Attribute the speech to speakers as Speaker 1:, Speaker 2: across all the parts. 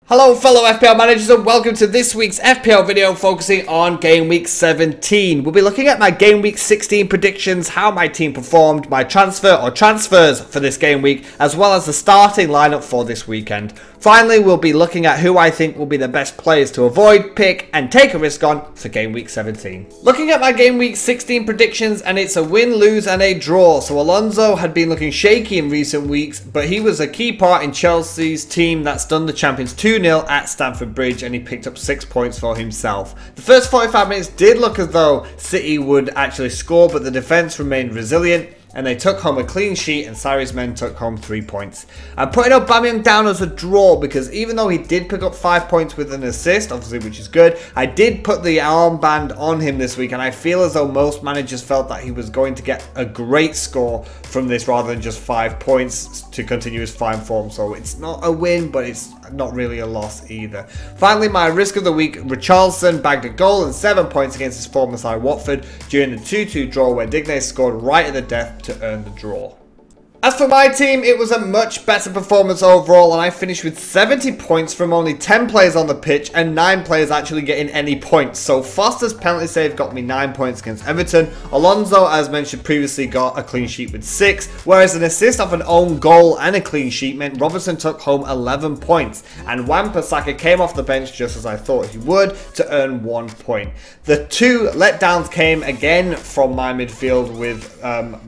Speaker 1: Hello fellow FPL managers and welcome to this week's FPL video focusing on Game Week 17. We'll be looking at my Game Week 16 predictions, how my team performed, my transfer or transfers for this game week, as well as the starting lineup for this weekend. Finally, we'll be looking at who I think will be the best players to avoid, pick and take a risk on for Game Week 17. Looking at my Game Week 16 predictions, and it's a win, lose and a draw. So Alonso had been looking shaky in recent weeks, but he was a key part in Chelsea's team that's done the champions 2-0 at Stamford Bridge, and he picked up 6 points for himself. The first 45 minutes did look as though City would actually score, but the defence remained resilient, and they took home a clean sheet, and Sarri's men took home 3 points. I'm putting Aubameyang down as a draw because even though he did pick up 5 points with an assist, obviously, which is good, I did put the armband on him this week, and I feel as though most managers felt that he was going to get a great score from this rather than just 5 points to continue his fine form. So it's not a win, but it's not really a loss either. Finally, my risk of the week, Richarlison bagged a goal and 7 points against his former side Watford during the 2-2 draw where Digne scored right at the death to earn the draw. As for my team, it was a much better performance overall, and I finished with 70 points from only 10 players on the pitch and 9 players actually getting any points. So Foster's penalty save got me 9 points against Everton. Alonso, as mentioned previously, got a clean sheet with 6, whereas an assist off an own goal and a clean sheet meant Robertson took home 11 points. And Wan-Bissaka came off the bench just as I thought he would to earn 1 point. The 2 letdowns came again from my midfield with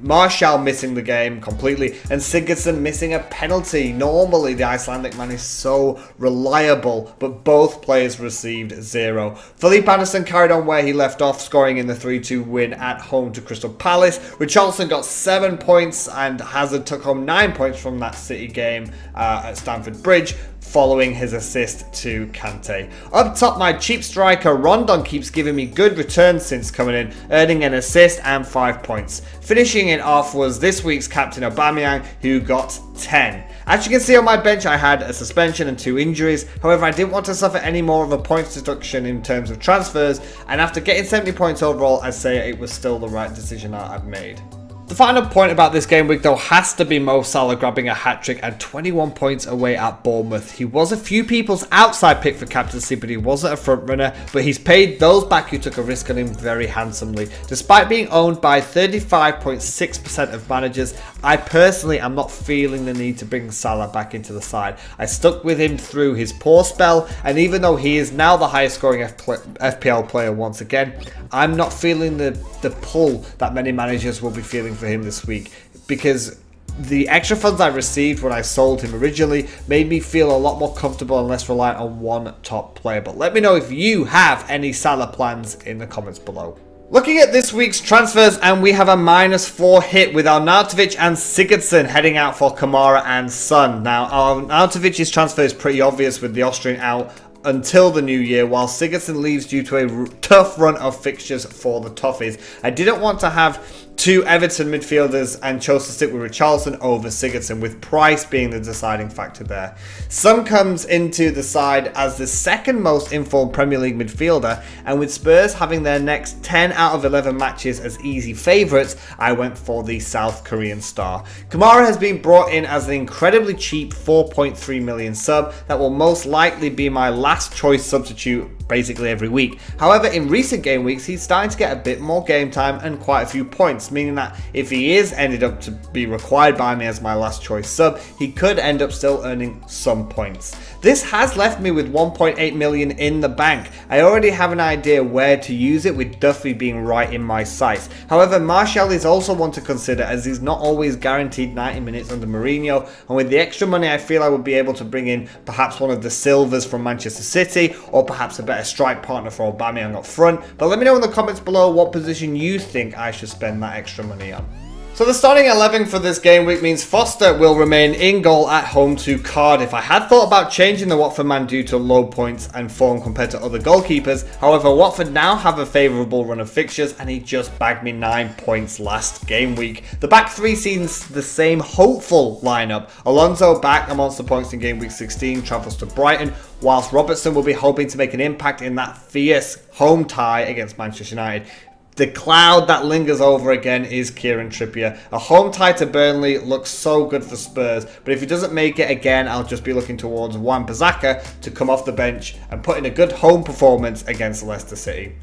Speaker 1: Martial missing the game completely and Sigurdsson missing a penalty. Normally the Icelandic man is so reliable, but both players received 0. Felipe Anderson carried on where he left off, scoring in the 3-2 win at home to Crystal Palace. Richarlison got 7 points and Hazard took home 9 points from that City game at Stamford Bridge, following his assist to Kante. Up top, my cheap striker Rondon keeps giving me good returns since coming in, earning an assist and 5 points. Finishing it off was this week's captain Aubameyang, who got 10. As you can see on my bench, I had a suspension and 2 injuries. However, I didn't want to suffer any more of a points deduction in terms of transfers, and after getting 70 points overall, I'd say it was still the right decision that I've made. The final point about this game week though has to be Mo Salah grabbing a hat-trick and 21 points away at Bournemouth. He was a few people's outside pick for captaincy, but he wasn't a front runner, but he's paid those back who took a risk on him very handsomely. Despite being owned by 35.6% of managers, I personally am not feeling the need to bring Salah back into the side. I stuck with him through his poor spell, and even though he is now the highest scoring FPL player once again, I'm not feeling the pull that many managers will be feeling for him this week, because the extra funds I received when I sold him originally made me feel a lot more comfortable and less reliant on one top player. But let me know if you have any Salah plans in the comments below. Looking at this week's transfers, and we have a -4 hit with Arnautovic and Sigurdsson heading out for Kamara and Son. Now, Arnautovic's transfer is pretty obvious with the Austrian out until the new year, while Sigurdsson leaves due to a tough run of fixtures for the Toffees. I didn't want to have 2 Everton midfielders and chose to stick with Richarlison over Sigurdsson, with price being the deciding factor there. Son comes into the side as the second most informed Premier League midfielder, and with Spurs having their next 10 out of 11 matches as easy favourites, I went for the South Korean star. Kamara has been brought in as an incredibly cheap 4.3 million sub that will most likely be my last choice substitute basically every week. However, in recent game weeks, he's starting to get a bit more game time and quite a few points, meaning that if he is ended up to be required by me as my last choice sub, he could end up still earning some points. This has left me with 1.8 million in the bank. I already have an idea where to use it, with Duffy being right in my sights. However, Martial is also one to consider, as he's not always guaranteed 90 minutes under Mourinho, and with the extra money I feel I would be able to bring in perhaps one of the Silvers from Manchester City, or perhaps a better strike partner for Aubameyang up front. But let me know in the comments below what position you think I should spend that extra money on. So the starting 11 for this game week means Foster will remain in goal at home to Cardiff. I had thought about changing the Watford man due to low points and form compared to other goalkeepers. However, Watford now have a favourable run of fixtures, and he just bagged me 9 points last game week. The back 3 seems the same hopeful lineup. Alonso back amongst the points in game week 16, travels to Brighton, whilst Robertson will be hoping to make an impact in that fierce home tie against Manchester United. the cloud that lingers over again is Kieran Trippier. A home tie to Burnley looks so good for Spurs, but if he doesn't make it again, I'll just be looking towards Wan-Bissaka to come off the bench and put in a good home performance against Leicester City.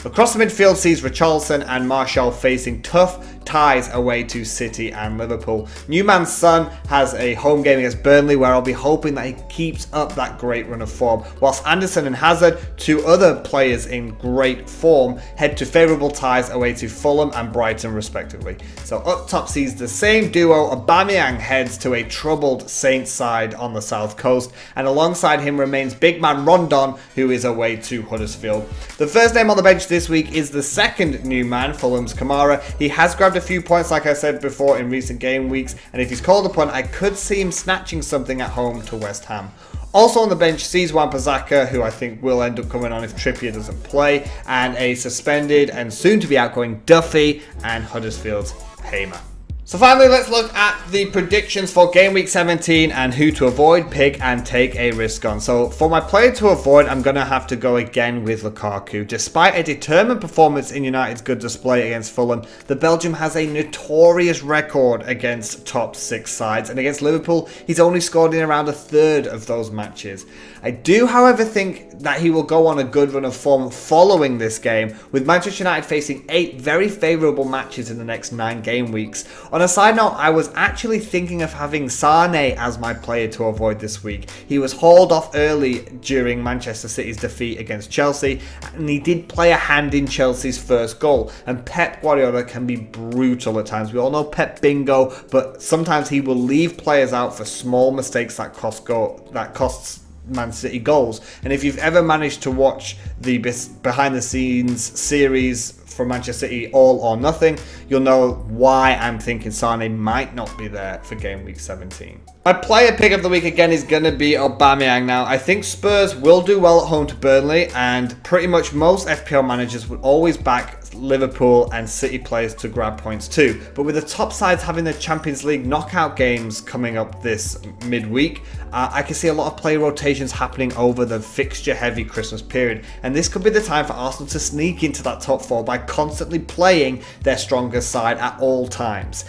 Speaker 1: Across the midfield sees Richarlison and Martial facing tough ties away to City and Liverpool. Newman's son has a home game against Burnley where I'll be hoping that he keeps up that great run of form, whilst Anderson and Hazard, two other players in great form, head to favourable ties away to Fulham and Brighton respectively. So up top sees the same duo. Aubameyang heads to a troubled Saints side on the south coast, and alongside him remains big man Rondon, who is away to Huddersfield. The first name on the bench this week is the second new man, Fulham's Kamara. He has grabbed a few points, like I said before, in recent game weeks, and if he's called upon, I could see him snatching something at home to West Ham. Also on the bench sees Wan-Bissaka, who I think will end up coming on if Trippier doesn't play, and a suspended and soon to be outgoing Duffy and Huddersfield's Hamer. So finally, let's look at the predictions for Game Week 17 and who to avoid, pick, and take a risk on. So for my player to avoid, I'm going to have to go again with Lukaku. Despite a determined performance in United's good display against Fulham, the Belgium has a notorious record against top 6 sides, and against Liverpool, he's only scored in around a third of those matches. I do, however, think that he will go on a good run of form following this game, with Manchester United facing 8 very favourable matches in the next 9 game weeks. On a side note, I was actually thinking of having Sane as my player to avoid this week. He was hauled off early during Manchester City's defeat against Chelsea, and he did play a hand in Chelsea's first goal. And Pep Guardiola can be brutal at times. We all know Pep Bingo, but sometimes he will leave players out for small mistakes that costs Man City goals. And if you've ever managed to watch the behind the scenes series from Manchester City, All or Nothing, you'll know why I'm thinking Sane might not be there for Game Week 17. My player pick of the week again is going to be Aubameyang. Now, I think Spurs will do well at home to Burnley, and pretty much most FPL managers would always back Liverpool and City players to grab points too. But with the top sides having the Champions League knockout games coming up this midweek, I can see a lot of player rotations happening over the fixture-heavy Christmas period, and this could be the time for Arsenal to sneak into that top 4 by constantly playing their strongest side at all times.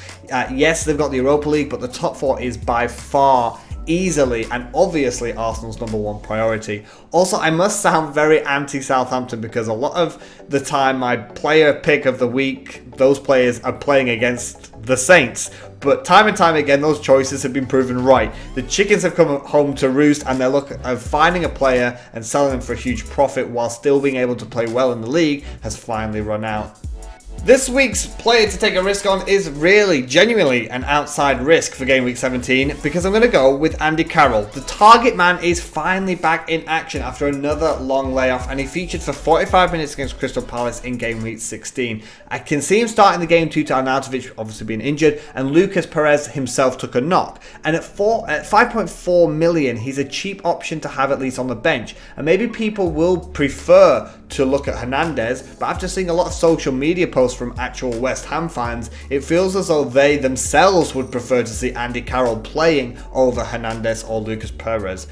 Speaker 1: Yes, they've got the Europa League, but the top 4 is by far easily and obviously Arsenal's #1 priority. Also, I must sound very anti-Southampton because a lot of the time my player pick of the week, those players are playing against the Saints. But time and time again, those choices have been proven right. The chickens have come home to roost, and their luck of finding a player and selling them for a huge profit while still being able to play well in the league has finally run out. This week's player to take a risk on is really, genuinely an outside risk for Game Week 17 because I'm going to go with Andy Carroll. The target man is finally back in action after another long layoff, and he featured for 45 minutes against Crystal Palace in Game Week 16. I can see him starting the game due to Arnautovic obviously being injured, and Lucas Perez himself took a knock. And at 5.4 million, he's a cheap option to have at least on the bench. And maybe people will prefer to look at Hernandez, but after seeing a lot of social media posts from actual West Ham fans, it feels as though they themselves would prefer to see Andy Carroll playing over Hernandez or Lucas Perez.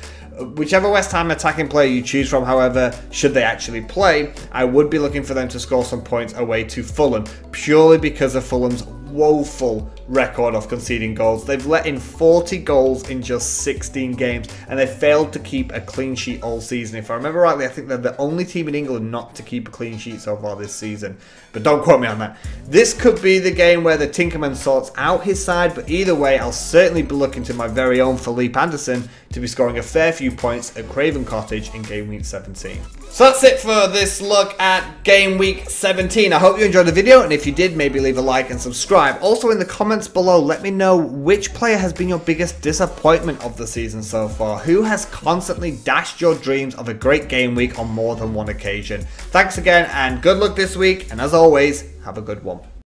Speaker 1: Whichever West Ham attacking player you choose from, however, should they actually play, I would be looking for them to score some points away to Fulham, purely because of Fulham's woeful record of conceding goals. They've let in 40 goals in just 16 games, and they failed to keep a clean sheet all season. If I remember rightly, I think they're the only team in England not to keep a clean sheet so far this season, but don't quote me on that. This could be the game where the Tinkerman sorts out his side, but either way, I'll certainly be looking to my very own Felipe Anderson to be scoring a fair few points at Craven Cottage in Game Week 17. So that's it for this look at Game Week 17. I hope you enjoyed the video, and if you did, maybe leave a like and subscribe. Also, in the comments below, let me know which player has been your biggest disappointment of the season so far. Who has constantly dashed your dreams of a great game week on more than one occasion? Thanks again, and good luck this week, and as always, have a good one.